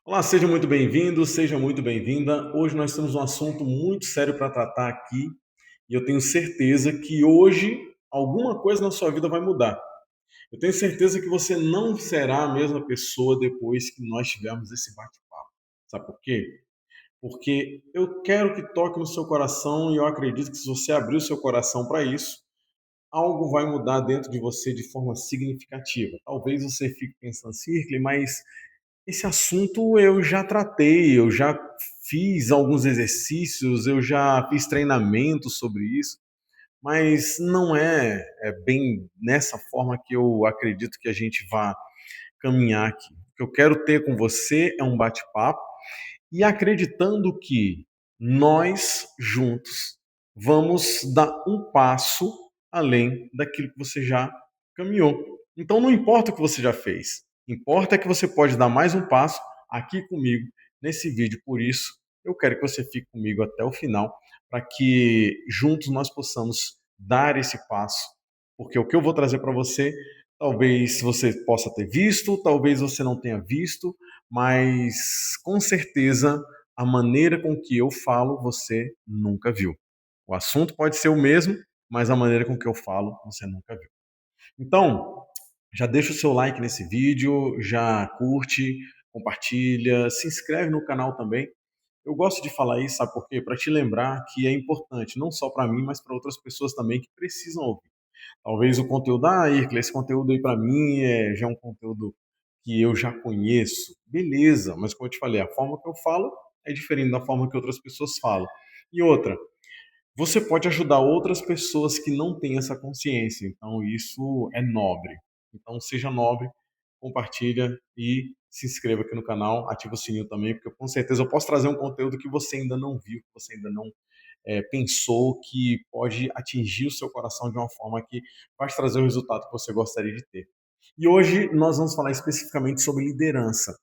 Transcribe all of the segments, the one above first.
Olá, seja muito bem-vindo, seja muito bem-vinda. Hoje nós temos um assunto muito sério para tratar aqui e eu tenho certeza que hoje alguma coisa na sua vida vai mudar. Eu tenho certeza que você não será a mesma pessoa depois que nós tivermos esse bate-papo. Sabe por quê? Porque eu quero que toque no seu coração e eu acredito que se você abrir o seu coração para isso, algo vai mudar dentro de você de forma significativa. Talvez você fique pensando, Circle, mas esse assunto eu já tratei, eu já fiz alguns exercícios, eu já fiz treinamento sobre isso, mas não é bem nessa forma que eu acredito que a gente vá caminhar aqui. O que eu quero ter com você é um bate-papo e acreditando que nós juntos vamos dar um passo além daquilo que você já caminhou. Então não importa o que você já fez, importa é que você pode dar mais um passo aqui comigo nesse vídeo. Por isso, eu quero que você fique comigo até o final para que juntos nós possamos dar esse passo, porque o que eu vou trazer para você, talvez você possa ter visto, talvez você não tenha visto, mas com certeza a maneira com que eu falo você nunca viu. O assunto pode ser o mesmo, mas a maneira com que eu falo você nunca viu. Então, já deixa o seu like nesse vídeo, já curte, compartilha, se inscreve no canal também. Eu gosto de falar isso, sabe por quê? Para te lembrar que é importante, não só para mim, mas para outras pessoas também que precisam ouvir. Talvez o conteúdo, Ircle, esse conteúdo aí para mim já é um conteúdo que eu já conheço. Beleza, mas como eu te falei, a forma que eu falo é diferente da forma que outras pessoas falam. E outra, você pode ajudar outras pessoas que não têm essa consciência. Então isso é nobre. Então seja nobre, compartilha e se inscreva aqui no canal, ativa o sininho também, porque com certeza eu posso trazer um conteúdo que você ainda não viu, que você ainda não pensou que pode atingir o seu coração de uma forma que vai te trazer o resultado que você gostaria de ter. E hoje nós vamos falar especificamente sobre liderança.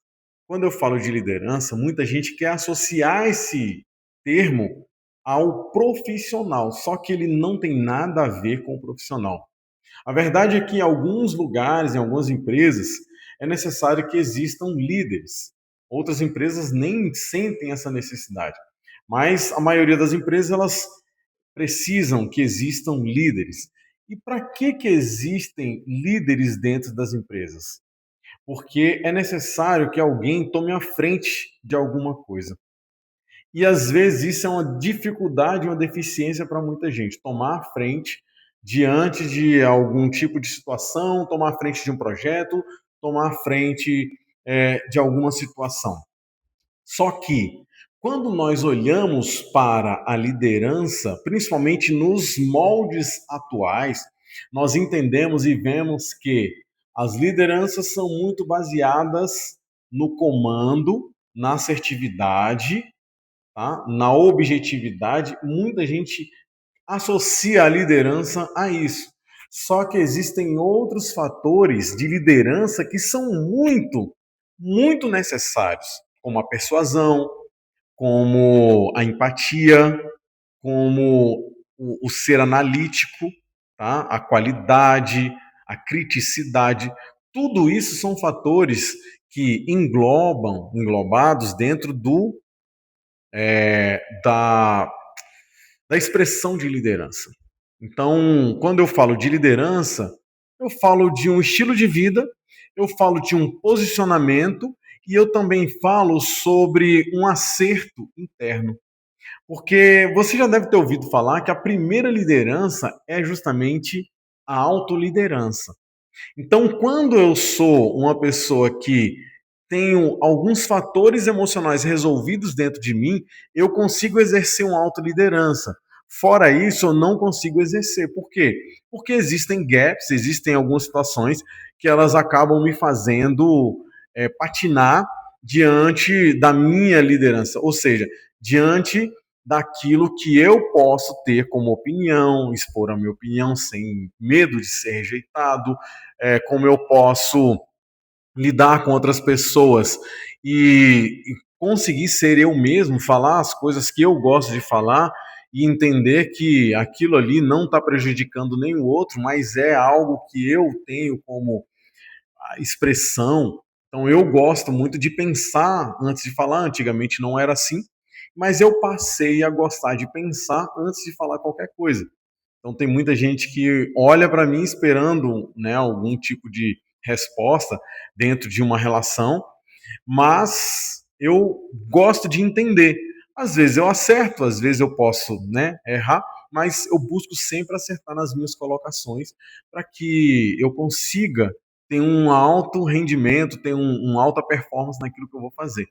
Quando eu falo de liderança, muita gente quer associar esse termo ao profissional, só que ele não tem nada a ver com o profissional. A verdade é que em alguns lugares, em algumas empresas, é necessário que existam líderes. Outras empresas nem sentem essa necessidade. Mas a maioria das empresas, elas precisam que existam líderes. E para que existem líderes dentro das empresas? Porque é necessário que alguém tome a frente de alguma coisa. E às vezes isso é uma dificuldade, uma deficiência para muita gente. Tomar a frente diante de algum tipo de situação, tomar a frente de um projeto, tomar a frente de alguma situação. Só que, quando nós olhamos para a liderança, principalmente nos moldes atuais, nós entendemos e vemos que as lideranças são muito baseadas no comando, na assertividade, tá? Na objetividade. Muita gente associa a liderança a isso. Só que existem outros fatores de liderança que são muito necessários, como a persuasão, como a empatia, como o ser analítico, tá? A qualidade, a criticidade. Tudo isso são fatores que englobados dentro da da expressão de liderança. Então, quando eu falo de liderança, eu falo de um estilo de vida, eu falo de um posicionamento e eu também falo sobre um acerto interno. Porque você já deve ter ouvido falar que a primeira liderança é justamente a autoliderança. Então, quando eu sou uma pessoa que tenho alguns fatores emocionais resolvidos dentro de mim, eu consigo exercer uma autoliderança. Fora isso, eu não consigo exercer. Por quê? Porque existem gaps, existem algumas situações que elas acabam me fazendo patinar diante da minha liderança, ou seja, diante daquilo que eu posso ter como opinião, expor a minha opinião sem medo de ser rejeitado, como eu posso lidar com outras pessoas e conseguir ser eu mesmo, falar as coisas que eu gosto de falar e entender que aquilo ali não está prejudicando nem o outro, mas é algo que eu tenho como expressão. Então eu gosto muito de pensar antes de falar. Antigamente não era assim, mas eu passei a gostar de pensar antes de falar qualquer coisa. Então tem muita gente que olha para mim esperando, né, algum tipo de resposta dentro de uma relação, mas eu gosto de entender. Às vezes eu acerto, às vezes eu posso, né, errar, mas eu busco sempre acertar nas minhas colocações para que eu consiga ter um alto rendimento, ter um alta performance naquilo que eu vou fazer.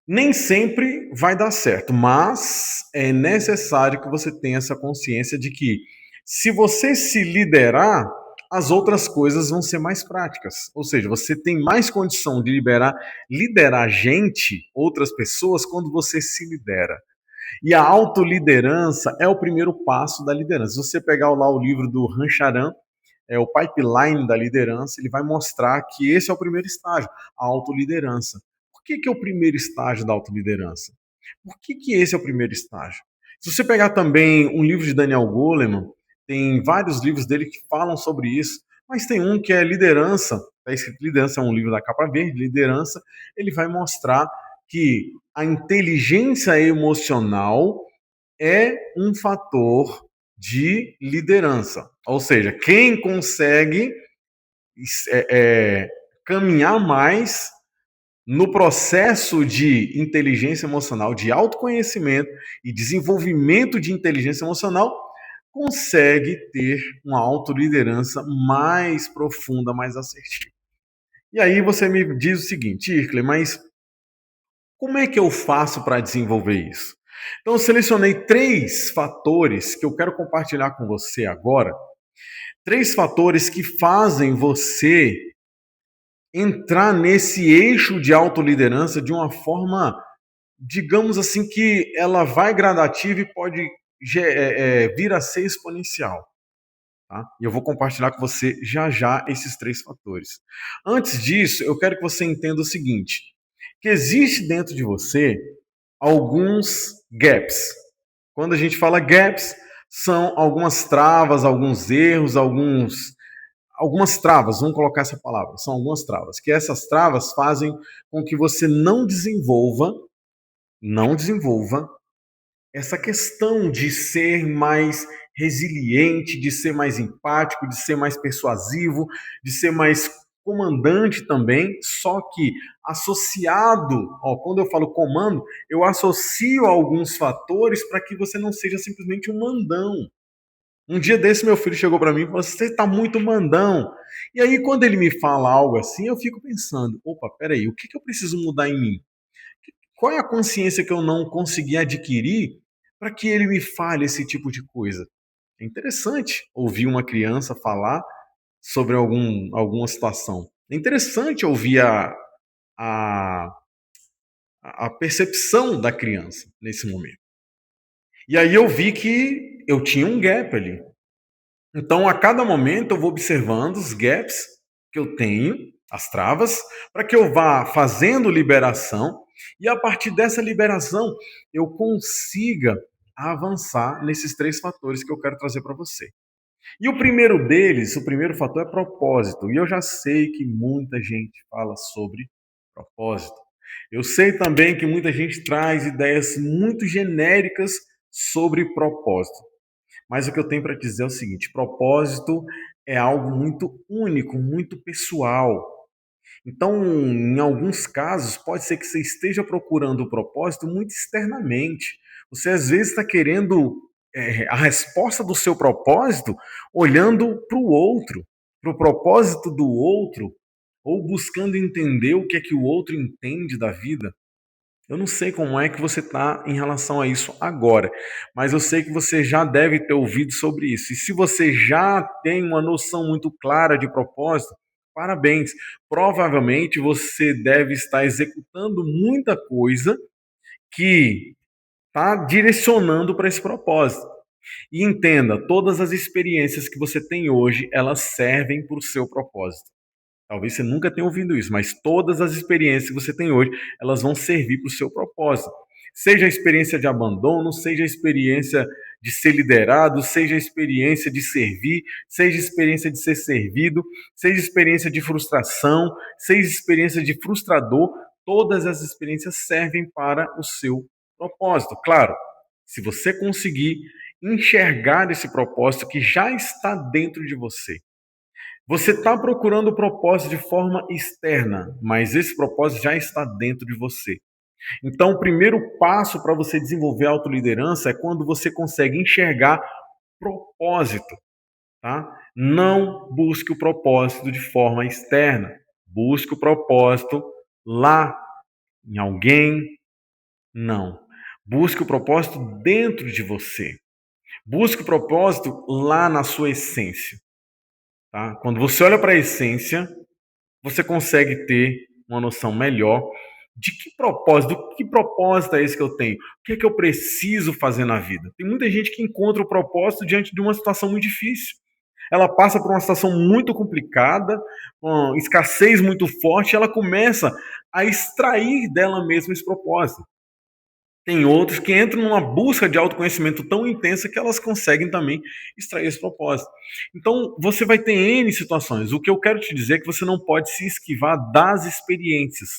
Nem sempre vai dar certo, mas é necessário que você tenha essa consciência de que, se você se liderar, as outras coisas vão ser mais práticas. Ou seja, você tem mais condição de liderar gente, outras pessoas, quando você se lidera. E a autoliderança é o primeiro passo da liderança. Se você pegar lá o livro do Rancharan, o pipeline da liderança, ele vai mostrar que esse é o primeiro estágio, a autoliderança. Por que é o primeiro estágio da autoliderança? Por que esse é o primeiro estágio? Se você pegar também um livro de Daniel Goleman, tem vários livros dele que falam sobre isso, mas tem um que é Liderança, está escrito Liderança, é um livro da capa verde, Liderança, ele vai mostrar que a inteligência emocional é um fator de liderança. Ou seja, quem consegue é, é, caminhar mais no processo de inteligência emocional, de autoconhecimento e desenvolvimento de inteligência emocional, consegue ter uma autoliderança mais profunda, mais assertiva. E aí você me diz o seguinte, Ircle, mas como é que eu faço para desenvolver isso? Então, eu selecionei 3 fatores que eu quero compartilhar com você agora. 3 fatores que fazem você entrar nesse eixo de autoliderança de uma forma, digamos assim, que ela vai gradativa e pode vir a ser exponencial. Tá? E eu vou compartilhar com você já já esses 3 fatores. Antes disso, eu quero que você entenda o seguinte, que existe dentro de você alguns gaps. Quando a gente fala gaps, são algumas travas, alguns erros, algumas travas, vamos colocar essa palavra, são algumas travas, que essas travas fazem com que você não desenvolva essa questão de ser mais resiliente, de ser mais empático, de ser mais persuasivo, de ser mais comandante também, só que associado, quando eu falo comando, eu associo alguns fatores para que você não seja simplesmente um mandão. Um dia desse meu filho chegou para mim e falou: "Você está muito mandão". E aí quando ele me fala algo assim, eu fico pensando: "Opa, peraí, o que eu preciso mudar em mim? Qual é a consciência que eu não consegui adquirir para que ele me fale esse tipo de coisa?". É interessante ouvir uma criança falar sobre alguma situação. É interessante ouvir a, a percepção da criança nesse momento. E aí eu vi que eu tinha um gap ali. Então, a cada momento, eu vou observando os gaps que eu tenho, as travas, para que eu vá fazendo liberação e, a partir dessa liberação, eu consiga avançar nesses 3 fatores que eu quero trazer para você. E o primeiro deles, o primeiro fator é propósito. E eu já sei que muita gente fala sobre propósito. Eu sei também que muita gente traz ideias muito genéricas sobre propósito. Mas o que eu tenho para dizer é o seguinte: propósito é algo muito único, muito pessoal. Então, em alguns casos, pode ser que você esteja procurando o propósito muito externamente. Você às vezes está querendo a resposta do seu propósito olhando para o outro, para o propósito do outro, ou buscando entender o que é que o outro entende da vida. Eu não sei como é que você está em relação a isso agora, mas eu sei que você já deve ter ouvido sobre isso. E se você já tem uma noção muito clara de propósito, parabéns. Provavelmente você deve estar executando muita coisa que está direcionando para esse propósito. E entenda, todas as experiências que você tem hoje, elas servem para o seu propósito. Talvez você nunca tenha ouvido isso, mas todas as experiências que você tem hoje, elas vão servir para o seu propósito. Seja a experiência de abandono, seja a experiência de ser liderado, seja a experiência de servir, seja a experiência de ser servido, seja a experiência de frustração, seja a experiência de frustrador, todas as experiências servem para o seu propósito. Claro, se você conseguir enxergar esse propósito que já está dentro de você. Você está procurando o propósito de forma externa, mas esse propósito já está dentro de você. Então, o primeiro passo para você desenvolver a autoliderança é quando você consegue enxergar propósito, tá? Não busque o propósito de forma externa. Busque o propósito lá em alguém, não. Busque o propósito dentro de você. Busque o propósito lá na sua essência, tá? Quando você olha para a essência, você consegue ter uma noção melhor de que propósito é esse que eu tenho? O que é que eu preciso fazer na vida? Tem muita gente que encontra o propósito diante de uma situação muito difícil. Ela passa por uma situação muito complicada, com escassez muito forte, e ela começa a extrair dela mesma esse propósito. Tem outros que entram numa busca de autoconhecimento tão intensa que elas conseguem também extrair esse propósito. Então, você vai ter N situações. O que eu quero te dizer é que você não pode se esquivar das experiências,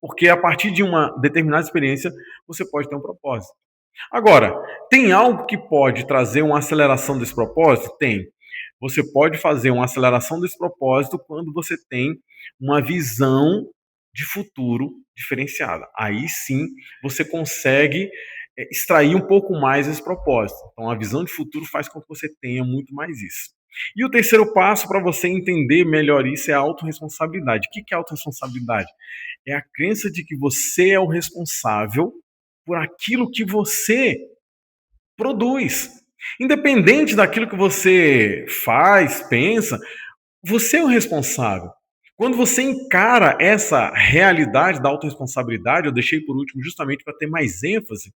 porque a partir de uma determinada experiência, você pode ter um propósito. Agora, tem algo que pode trazer uma aceleração desse propósito? Tem. Você pode fazer uma aceleração desse propósito quando você tem uma visão de futuro diferenciada. Aí sim você consegue extrair um pouco mais esse propósito. Então, a visão de futuro faz com que você tenha muito mais isso. E o terceiro passo para você entender melhor isso é a autorresponsabilidade. O que é autorresponsabilidade? É a crença de que você é o responsável por aquilo que você produz. Independente daquilo que você faz, pensa, você é o responsável. Quando você encara essa realidade da autorresponsabilidade, eu deixei por último justamente para ter mais ênfase.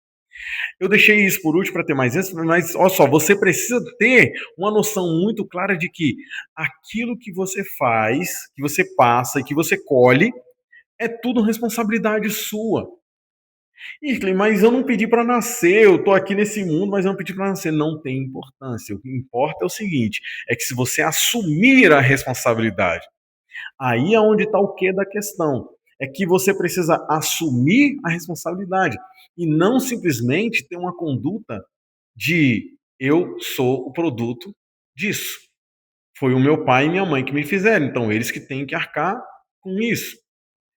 Eu deixei isso por último para ter mais ênfase, mas olha só, você precisa ter uma noção muito clara de que aquilo que você faz, que você passa e que você colhe, é tudo responsabilidade sua. Irkley, mas eu não pedi para nascer, eu tô aqui nesse mundo, mas eu não pedi para nascer. Não tem importância. O que importa é o seguinte: é que se você assumir a responsabilidade, aí é onde está o quê da questão. É que você precisa assumir a responsabilidade e não simplesmente ter uma conduta de eu sou o produto disso. Foi o meu pai e minha mãe que me fizeram, então eles que têm que arcar com isso.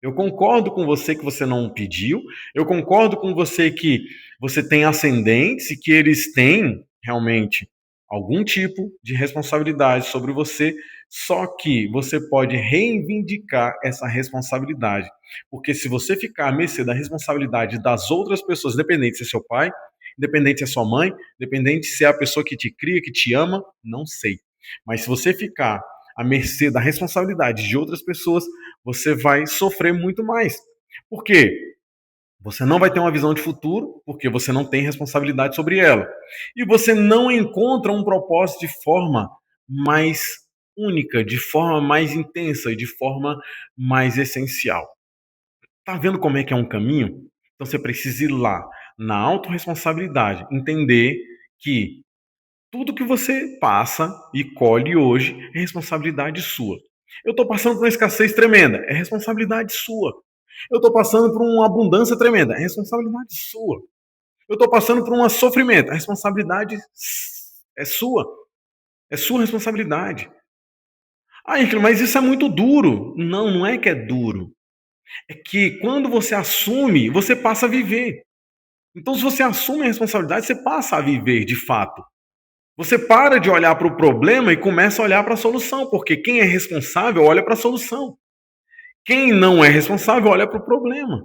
Eu concordo com você que você não pediu, eu concordo com você que você tem ascendentes e que eles têm realmente algum tipo de responsabilidade sobre você, só que você pode reivindicar essa responsabilidade. Porque se você ficar à mercê da responsabilidade das outras pessoas, independente se é seu pai, independente se é sua mãe, independente se é a pessoa que te cria, que te ama, não sei. Mas se você ficar à mercê da responsabilidade de outras pessoas, você vai sofrer muito mais. Por quê? Você não vai ter uma visão de futuro, porque você não tem responsabilidade sobre ela. E você não encontra um propósito de forma mais única, de forma mais intensa, de forma mais essencial. Tá vendo como é que é um caminho? Então você precisa ir lá, na autorresponsabilidade, entender que tudo que você passa e colhe hoje é responsabilidade sua. Eu estou passando por uma escassez tremenda, é responsabilidade sua. Eu estou passando por uma abundância tremenda, é responsabilidade sua. Eu estou passando por um sofrimento, a responsabilidade é sua. É sua responsabilidade. Ah, Henrique, mas isso é muito duro. Não, não é que é duro. É que quando você assume, você passa a viver. Então, se você assume a responsabilidade, você passa a viver de fato. Você para de olhar para o problema e começa a olhar para a solução, porque quem é responsável olha para a solução. Quem não é responsável olha para o problema.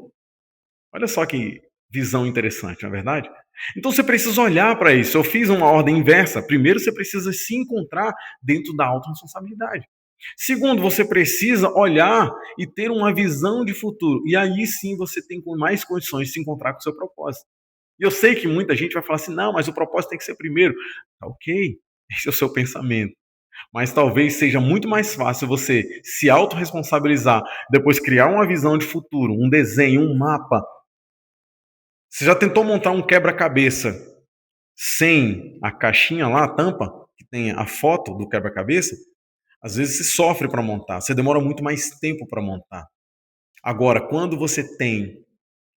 Olha só que visão interessante, não é verdade? Então você precisa olhar para isso. Eu fiz uma ordem inversa. Primeiro, você precisa se encontrar dentro da autorresponsabilidade. Segundo, você precisa olhar e ter uma visão de futuro. E aí sim você tem mais condições de se encontrar com o seu propósito. E eu sei que muita gente vai falar assim: não, mas o propósito tem que ser primeiro. Tá ok, esse é o seu pensamento. Mas talvez seja muito mais fácil você se autorresponsabilizar, depois criar uma visão de futuro, um desenho, um mapa, Você já tentou montar um quebra-cabeça sem a caixinha lá, a tampa, que tem a foto do quebra-cabeça? Às vezes você sofre para montar, você demora muito mais tempo para montar. Agora, quando você tem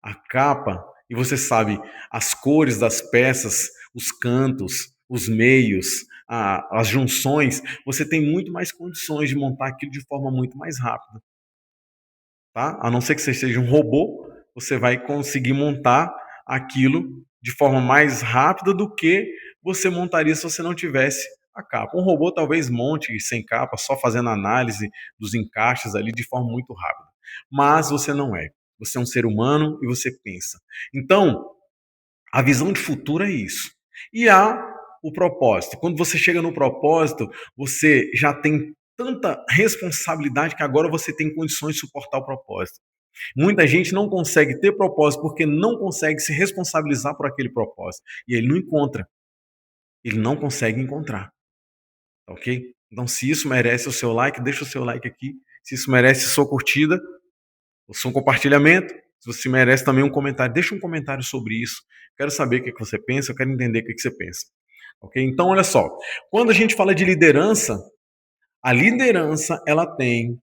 a capa e você sabe as cores das peças, os cantos, os meios, as junções, você tem muito mais condições de montar aquilo de forma muito mais rápida, tá? A não ser que você seja um robô, você vai conseguir montar aquilo de forma mais rápida do que você montaria se você não tivesse a capa. Um robô talvez monte sem capa, só fazendo análise dos encaixes ali de forma muito rápida. Mas você não é. Você é um ser humano e você pensa. Então, a visão de futuro é isso. E há o propósito. Quando você chega no propósito, você já tem tanta responsabilidade que agora você tem condições de suportar o propósito. Muita gente não consegue ter propósito porque não consegue se responsabilizar por aquele propósito. E ele não encontra. Ele não consegue encontrar. Tá ok? Então, se isso merece o seu like, deixa o seu like aqui. Se isso merece sua curtida, o seu compartilhamento. Se você merece também um comentário, deixa um comentário sobre isso. Quero saber o que você pensa, eu quero entender o que você pensa. Ok? Então, olha só. Quando a gente fala de liderança, a liderança ela tem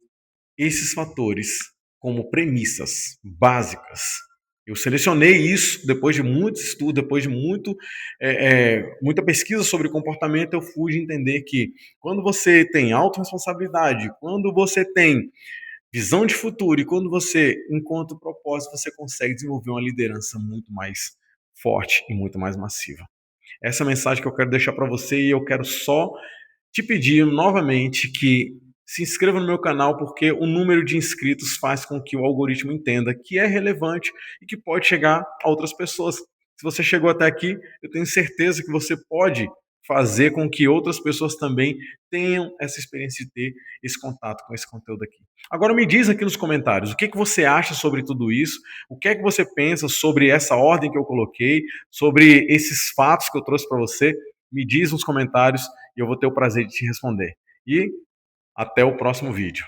esses fatores como premissas básicas. Eu selecionei isso depois de muito estudo, depois de muita pesquisa sobre comportamento, eu fui de entender que quando você tem autorresponsabilidade, quando você tem visão de futuro e quando você encontra o propósito, você consegue desenvolver uma liderança muito mais forte e muito mais massiva. Essa é a mensagem que eu quero deixar para você e eu quero só te pedir novamente que se inscreva no meu canal, porque o número de inscritos faz com que o algoritmo entenda que é relevante e que pode chegar a outras pessoas. Se você chegou até aqui, eu tenho certeza que você pode fazer com que outras pessoas também tenham essa experiência de ter esse contato com esse conteúdo aqui. Agora me diz aqui nos comentários, o que você acha sobre tudo isso? O que é que você pensa sobre essa ordem que eu coloquei, sobre esses fatos que eu trouxe para você? Me diz nos comentários e eu vou ter o prazer de te responder. E até o próximo vídeo.